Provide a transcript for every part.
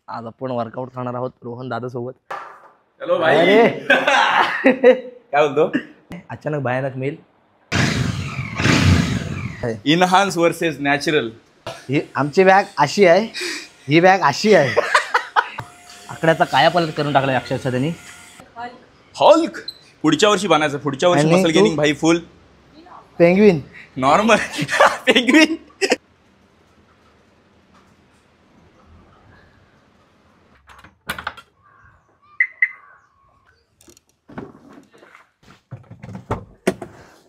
आज आपण वर्कआउट करणार आहोत रोहन दादा सोबत. हॅलो भाई. काय बोलतो? अचानक भयानक मेल. Enhance versus natural. ही आमची बॅग अशी आहे, ही बॅग अशी आहे. आकड्याचा कायापालट करून टाकलाय अक्षरशः त्यांनी. हॉल्क पुढच्या वर्षी बनायचं. पुढच्या वर्षी मसल गेनिंग भाई फुल. Penguin normal. पेंग्विन.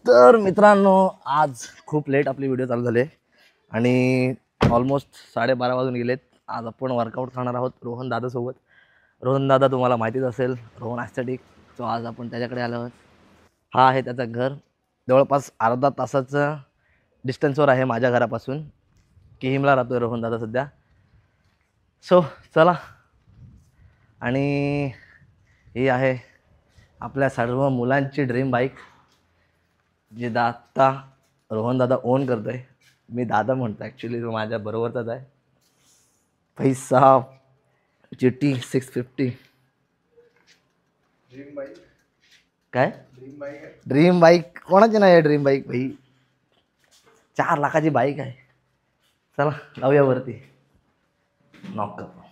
तर मित्रांनो आज खूप लेट आपली व्हिडिओ चालू झाले आणि ऑलमोस्ट 12:30 वाजून गेलेत. आज आपण वर्कआउट करणार आहोत रोहन दादा सोबत. रोहन दादा तुम्हाला माहितीच असेल, रोहन ॲस्थेटिक. सो आज आपण त्याच्याकडे आलो आहोत. हा आहे त्याचं घर. जवळपास अर्धा तासाचं डिस्टन्सवर आहे माझ्या घरापासून. किहिमला राहतो आहे रोहन दादा सध्या. सो चला. आणि ही आहे आपल्या सर्व मुलांची ड्रीम बाईक, जे आत्ता रोहन दादा ओन करतो आहे. मी दादा म्हणतो, ॲक्च्युली तो माझ्या बरोबरचाच आहे. पैसा GT 650. Dream bike. काय ड्रीम बाईक आहे. ड्रीम बाईक कोणाची नाही आहे ड्रीम बाईक भाई. 4 लाखाची बाईक आहे. चला लावूया वरती. नॉक करतो.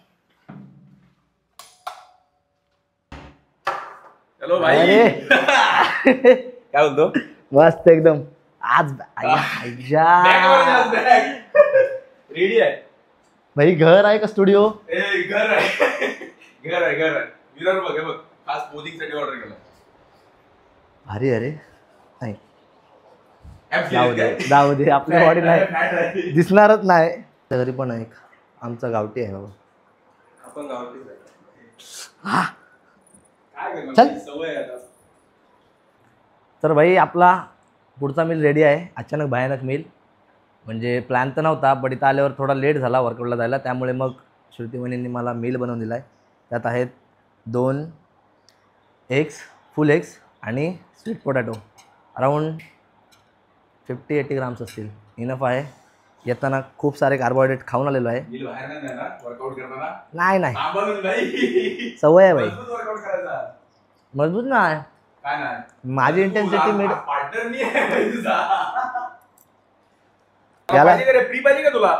हॅलो भाई. काय बोलतो? मस्त एकदम. आज रेडी आहे भाई. घर आहे का स्टुडिओ? घर आहे. घर आहे. घर आहे. मिरर बघ. हे बघ, खास पोजिंग साठी ऑर्डर केला. भारी. अरे नाही, जाऊ दे आपली बॉडी नाही दिसणारच नाही. घरी पण एक आमचा गावठी आहे बाबा. आपण गावातलीच आहे. हा काय करणार? चल. सवय आहे आता. तर भाई आपला पुढचा मील रेडी आहे. अचानक भयानक मील. म्हणजे प्लॅन तर नव्हता, बट इथं आल्यावर थोडा लेट झाला वर्कआउटला जायला. त्यामुळे मग श्रुती वहिनींनी मला मील बनवून दिला आहे. त्यात आहेत 2 एग्स, फुल एग्स आणि स्वीट पोटॅटो. अराऊंड 50-80 ग्राम्स असतील. इनफ आहे. येताना खूप सारे कार्बोहायड्रेट खाऊन आलेलो आहे. वर्कआउट करताना नाही सवय आहे भाई. वर्कआउट करायचा. मजबूत नाही. काय नाही, माझी इंटेन्सिटी मीड. पार्टनर नाही आहे भाई तुझा. याला प्री पाहिजे का तुला?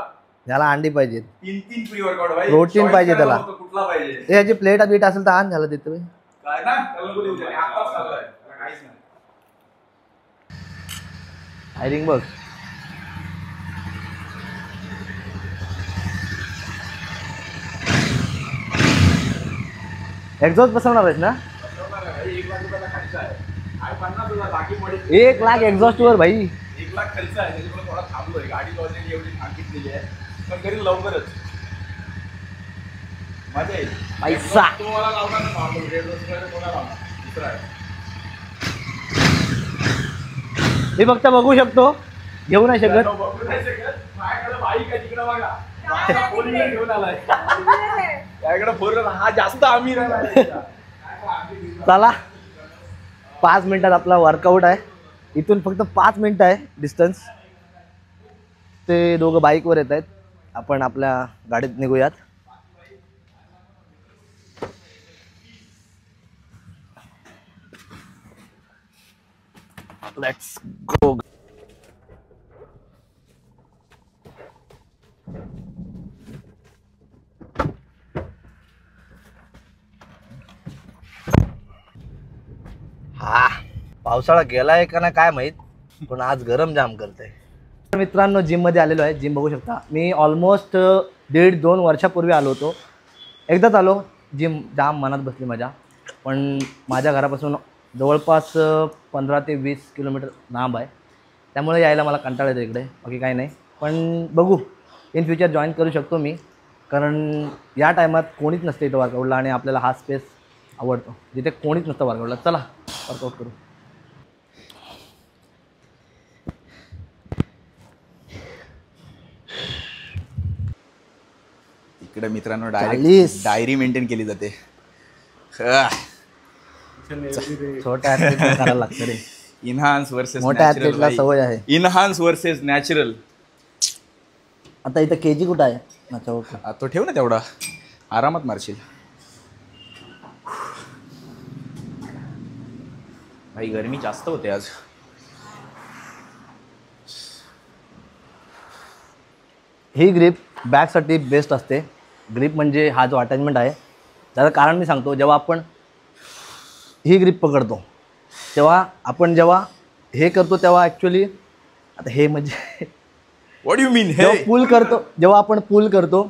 याला अंडी पाहिजे. 3 प्री वर्कआउट भाई. प्रोटीन पाहिजे त्याला. कुठला पाहिजे? याची प्लेट बीट असेल तर आण. झालं देतो भाई. काय ना त्याला नको देऊ. आताच खाल्लाय. त्याला काहीच नाही. हायरिंग बघ. एक्झॉस्ट बसवणार आहेस ना? 1 लाख रुपयाचा खर्च आहे. काय 50 तुला बाकी पडेल. 1 लाख एक्झॉस्ट वर भाई. 1 लाख खर्च आहे. त्याच्यामुळे थोडा थांबलोय. गाडी ऑलरेडी एवढी सांगितलेली आहे, पण कधी लवकरच मजा येईल. पैसा तुम्हाला लावणार नॉर्मल रेड रोज कोणाला लावणार दुसरा आहे. मी फक्त बघू शकतो, घेऊ नाही शकत. बघू नाही शकत. माझ्याकडे बाईक आहे तिकडे बघा. फोर व्हीलर घेऊन आलाय. त्याकडे फोर व्हीलर. हा जास्त अमीर आहे. चला 5 मिनिटात आपला वर्कआउट आहे. इथून फक्त 5 मिनिटं आहे डिस्टन्स. ते दोघं बाईकवर येत आहेत. आपण आपल्या गाडीत निघूयात. Let's go. हा पावसाळा गेलाय का नाही काय माहीत, पण आज गरम जाम करते. मित्रांनो जिममध्ये आलेलो आहे. जिम बघू शकता. मी ऑलमोस्ट 1.5-2 वर्षापूर्वी आलो होतो. एकदाच आलो. जिम जाम मनात बसली माझ्या. पण माझ्या घरापासून जवळपास 15 ते 20 किलोमीटर लांब आहे. त्यामुळे यायला मला कंटाळा येतो इकडे. बाकी काही नाही. पण बघू इन फ्युचर जॉईन करू शकतो मी, कारण या टायमात कोणीच नसते इथं वर्कआउटला आणि आपल्याला हा स्पेस आवडतो जिथे कोणीच नसतं वर्कआउटला. चला वर्कआउट करू. इकडे मित्रांनो डायरेक्ट डायरी मेंटेन केली जाते. छोट्या ॲथलीटला करायला लागतं रे. इनहान्स वर्सेस मोठ्या ॲथलीटला सवय आहे. Enhance versus natural. आता इथं केजी कुठं आहे? अच्छा ओके. तो ठेव ना तेवढा. आरामात मारशील भाई. गरमी जास्त होते आज. ही ग्रीप बॅगसाठी बेस्ट असते. ग्रीप म्हणजे हा जो अटॅचमेंट आहे त्याचं कारण मी सांगतो. जेव्हा आपण ही ग्रीप पकडतो तेव्हा आपण जेव्हा हे करतो तेव्हा ॲक्च्युली आता हे म्हणजे व्हॉट यू मीन. जेव्हा पूल करतो, जेव्हा आपण पूल करतो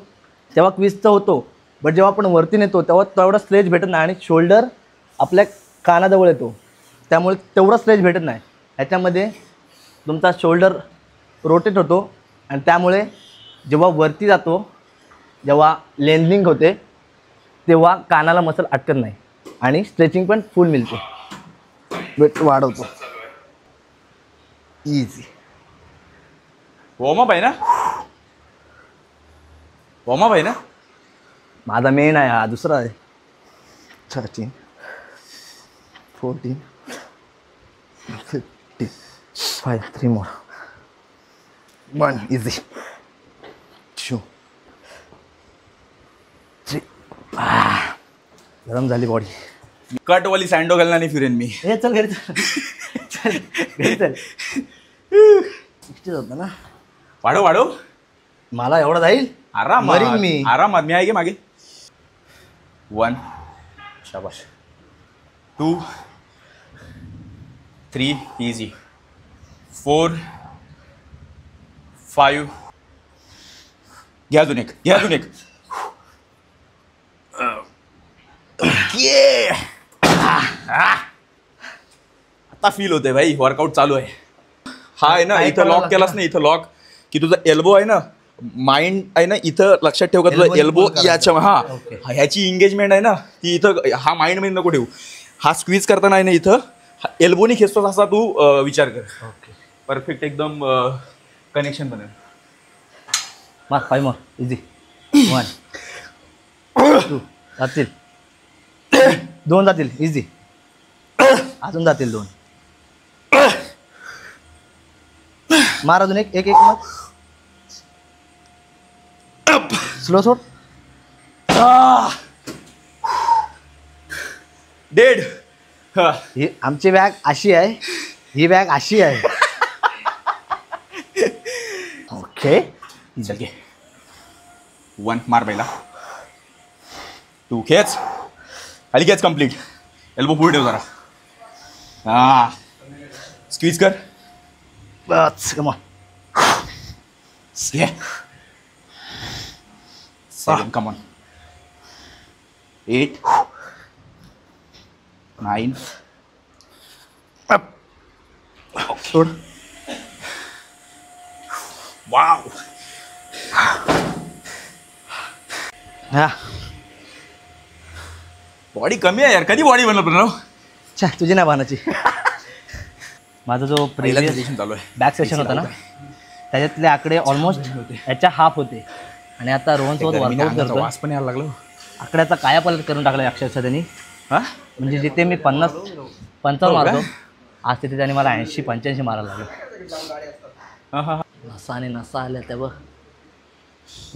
तेव्हा क्विजचं होतो. बट जेव्हा आपण वरती नेतो तेव्हा तेवढा स्ट्रेच भेटत नाही आणि शोल्डर आपल्या कानाजवळ येतो त्यामुळे तेवढा स्ट्रेच भेटत नाही. ह्याच्यामध्ये तुमचा शोल्डर रोटेट होतो आणि त्यामुळे जेव्हा वरती जातो, जेव्हा लेन्झिंग होते तेव्हा कानाला मसल अटकत नाही आणि स्ट्रेचिंग पण फुल मिळते. वेट वाढवतो. इझी. वॉर्मअप आहे ना. वॉर्मअप आहे ना. माझा मेन आहे हा. दुसरा आहे 13 14 15 5 3 more 1 easy 2 3. गरम झाली बॉडी. कटवाली सँडो घालणार नाही फिरेन मी. हे चल घरी चल. चल घरी चल. 60 होतं ना. वाढव वाढव. मला एवढं जाईल. आरामात मरीन मी. आरामात. मी आहे की मागे. 1 शाबाश. 2 3 इझी. 4 5 घ्या अजून एक. घ्या अजून एक. आता फील होते भाई. वर्कआउट चालू आहे. हा आहे ना इथं लॉक केलास नाही. इथं लॉक की तुझा एल्बो आहे ना, माइंड आहे ना इथं. लक्षात ठेव का तुझा एल्बो याच्या हा ह्याची एंगेजमेंट आहे ना ती इथं. हा माइंड मध्ये नको ठेवू. हा स्क्वीज करताना आहे ना इथं एल्बोनी खेचतोस असा तू विचार कर. ओके. परफेक्ट एकदम कनेक्शन बनेल. मार 5 more इझी. 1 2 जातील. 2 जातील इझी. अजून जातील 2. मार अजून एक एक एक मार. स्लो सोड. डेड. ही आमची बॅग अशी आहे, ही बॅग अशी आहे. ओके. चल घे. 1 मार पहिला. 2 खेच. खाली खेच कम्प्लीट. एल्बो पुढे ठेव जरा. हा स्क्वीज कर. बस कम ऑन. 7 come on. 8 9 सोड. वाव. हा बॉडी कमी आहे यार. कधी बॉडी बनलं प्रणव. अच्छा तुझी नाही बाणाची. माझा जो प्रिव्हियस सेशन चालू आहे. बॅक सेशन होता ना त्याच्यातले आकडे ऑलमोस्ट याच्या हाफ होते आणि आता रोहनसोबत वर्कआउट करतो. वास पण यायला लागलो. आकड्याचा कायापालट करून टाकला अक्षरशः त्यांनी. हा म्हणजे जिथे मी 50-55 मारतो आज तिथे त्याने मला 80-85 मारायला लागलो. नसा आणि नसा आल्या त्या बघ.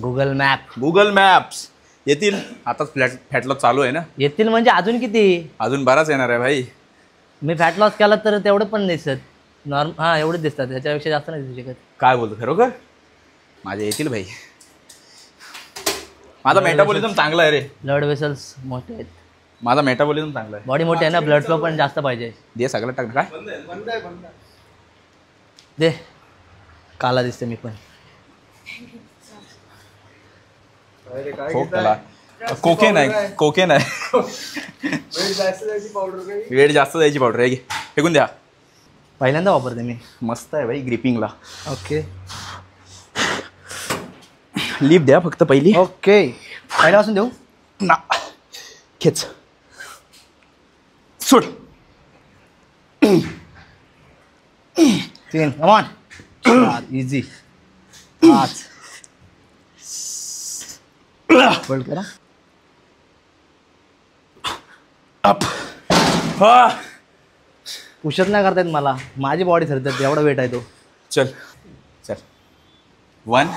गुगल मॅप्स येतील. आताच फॅट लॉस चालू आहे ना. येतील म्हणजे अजून किती. अजून बराच येणार आहे भाई. मी फॅट लॉस केला तर तेवढं पण दिसत. हां एवढेच दिसतात. त्याच्यापेक्षा जास्त नाही दिसू शकत. काय बोलतो खरोखर. माझे येतील भाई. माझा मेटाबॉलिझम चांगला आहे रे. ब्लड वेसल्स मोठे आहेत. माझा मेटाबॉलिझम चांगला आहे. बॉडी मोठी आहे ना. ब्लड फ्लो पण जास्त पाहिजे. दे सगळं टाक. काय दे. काला दिसते मी पण. कोकेन आहे. वेट जास्त जायची पावडर आहे. फेकून द्या. पहिल्यांदा वापरते मी. मस्त आहे भाई ग्रिपिंगला. ओके. लिप द्या फक्त पहिली. ओके पहिल्यापासून देऊ ना. खेच. सोड. 3 कम ऑन. इझी. 5 होल्ड करा. अप. हा पुशअप नाही करता येत मला. माझी बॉडी थरथरते एवढा वेट आहे तो. चल 1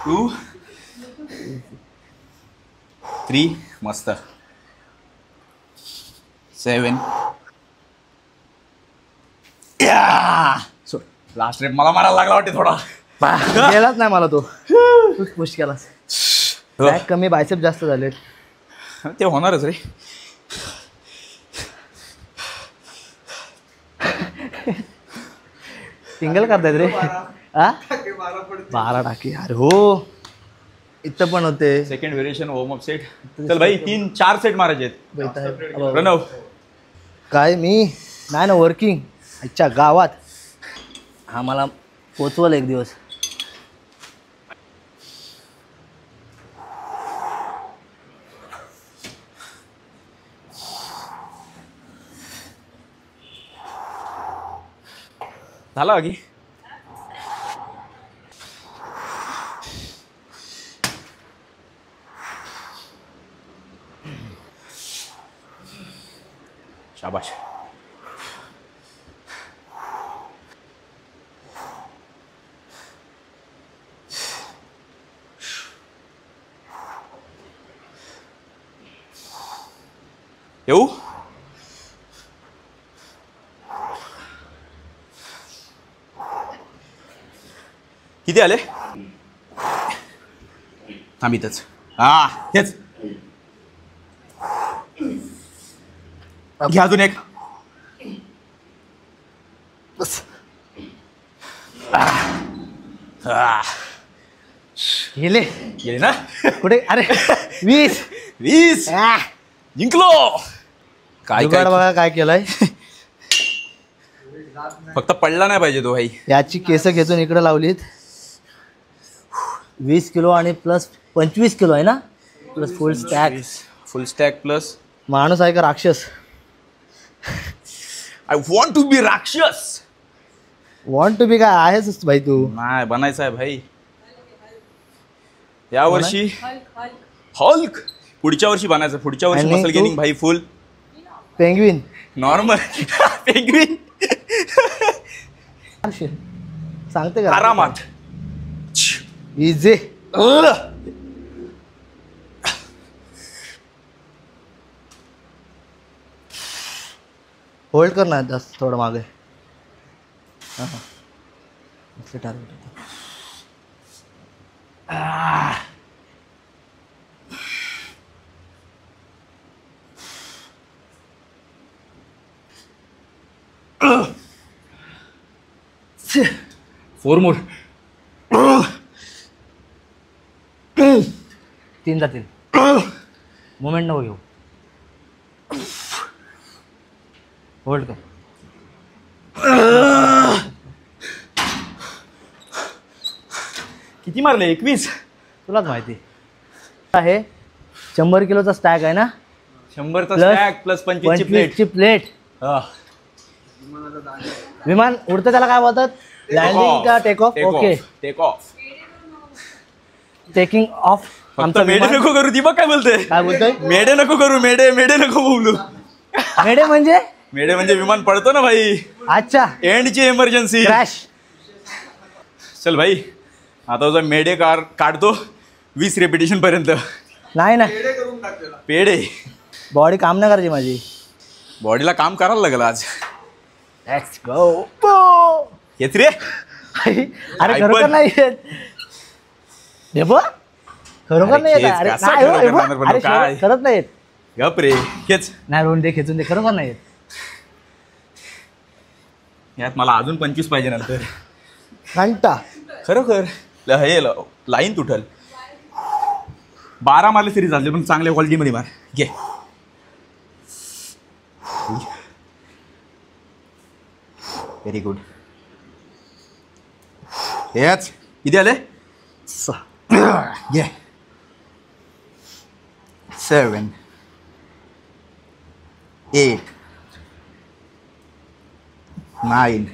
2 3 मस्त 7 लास्ट रेट मला मारायला लागला वाटते थोडा. गेलाच नाही मला तो. तूच पुश केलास. बॅक कमी बायसेप जास्त झाले. ते होणारच रे. सिंगल करतायत रे. 12 टाके अरे हो. इथं पण होते. Second variation warm up set. चल भाई 3-4 सेट मारायचे आहेत. प्रणव काय मी नाही ना वर्किंग अच्छा गावात. हा मला पोचवल एक दिवस. झाला आगी. शाबाश. येऊ. किती आले. थांब इथंच. हा हेच घ्या अजून एक. बस गेले गेले ना. कुठे अरे 20 जिंकलो. काय जुगाड काय बघा काय केलंय. फक्त पडला नाही पाहिजे तो भाई. याची केस घेतून इकडे लावलीत. 20 किलो आणि प्लस 25 किलो आहे ना. प्लस फुल स्टॅक प्लस माणूस आहे का राक्षस. आय वॉन्ट टू बी राक्षस. वॉन्ट टू बी काय आहेस भाई तू. नाही बनायचं आहे भाई. या वर्षी हल्क. पुढच्या वर्षी बनायचं. पुढच्या वर्षी आणि मसल तू? गेनिंग भाई फुल. पेंग्विन नॉर्मल पेंग्विन सांगते का आरामात. इझी. होल्ड कर ना जास्त थोडं मागे. Four more. 3 जातील. मोमेंट नको घेऊ. होल्ड कर. किती मारले. 21. तुलाच माहिती आहे. 100 किलोचा स्टॅक आहे ना. 100चा स्टॅक प्लस 25ची प्लेट. 25ची प्लेट. विमान उडतं त्याला काय बोलतात. लँडिंग का take off. Okay take off. Taking off. फक्त मेडे नको करू. ती बघ काय बोलते. काय बोलतोय. मेडे नको करू. मेडे नको बोलू. मेडे म्हणजे मेडे म्हणजे विमान पडतो ना भाई. अच्छा एंडची इमर्जन्सी. क्रॅश. चल भाई आता तुझा मेडे काढतो 20 रेपिटेशन पर्यंत. नाही ना पेडे. बॉडी काम नाही करायची माझी. बॉडीला काम करायला लागलं आज. Let's go. येत रे. अरे खरोखर नाही येत. हे बघ खरोखर नाही येत. अरे कसा नाही हो, हे खरोखर बघ. नाही पण अरे काय? खरंच नाही येत. गप रे. हेच नाही रोन दे खेचून दे. खरोखर नाही येत. यात मला अजून 25 पाहिजे नंतर. घंटा खरोखर हे लाईन तुटल. 12 मारले तरी चालते पण चांगल्या क्वालिटीमध्ये मार. घे. Very good. हेच किती आले. घे. 7 8 9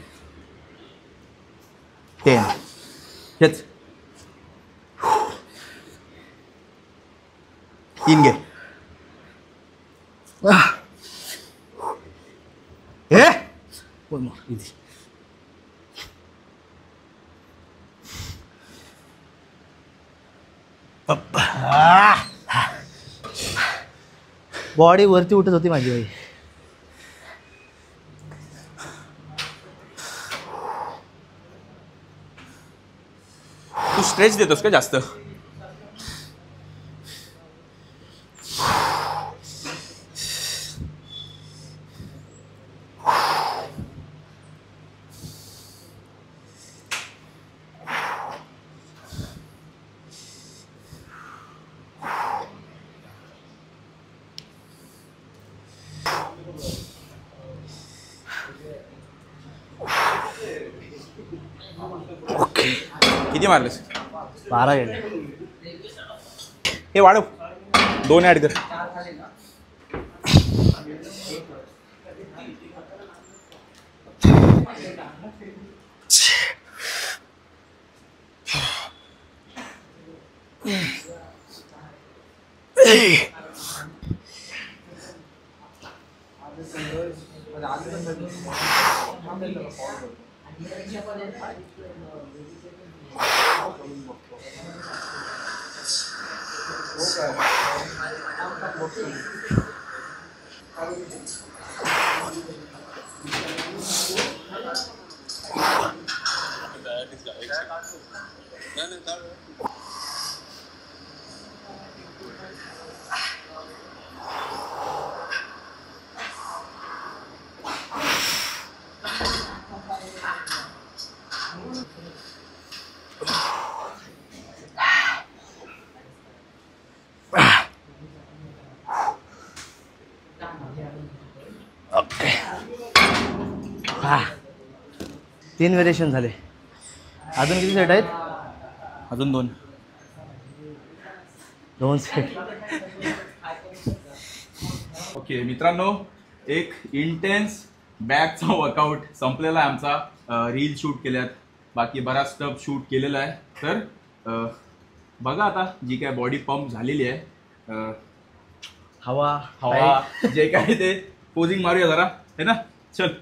10. हेच 3 घे. हे बोल मग इझी. बॉडी वरती उठत होती माझी बाई. तू स्ट्रेच देतोस का जास्त? ओके. किती मारलेस? 12 गेले. हे वाढव, 2 ऍड कर. ओके. 3 व्हेरिएशन झाले. अजून किती सेट आहेत? अजून 2. 2 सेट. ओके मित्रांनो, एक इंटेन्स बॅकचा वर्कआउट संपलेला आहे आमचा. रील शूट केल्यात, बाकी बराच स्टफ शूट केलेला आहे. तर बघा आता जी काय बॉडी पंप झालेली आहे, हवा हवा जे काय ते पोजिंग मारूया जरा, है ना. चल.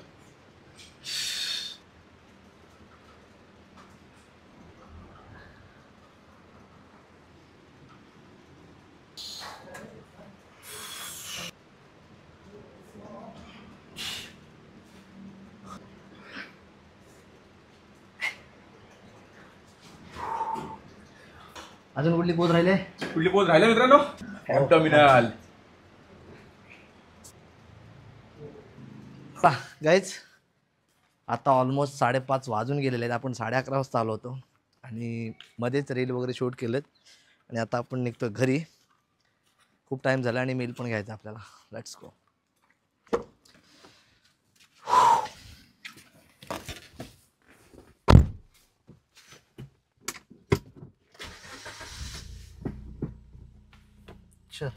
अजून कुठली पोज राहिले? कुठली पोज राहिले मित्रांनो? ॲब्डोमिनल. गाईज आता ऑलमोस्ट 5:30 वाजून गेलेले आहेत. आपण 11:30 वाजता आलो होतो आणि मध्येच रील वगैरे शूट केलेत आणि आता आपण निघतो घरी. खूप टाईम झाला आणि मेल पण घ्यायचा आपल्याला. Let's go. चल.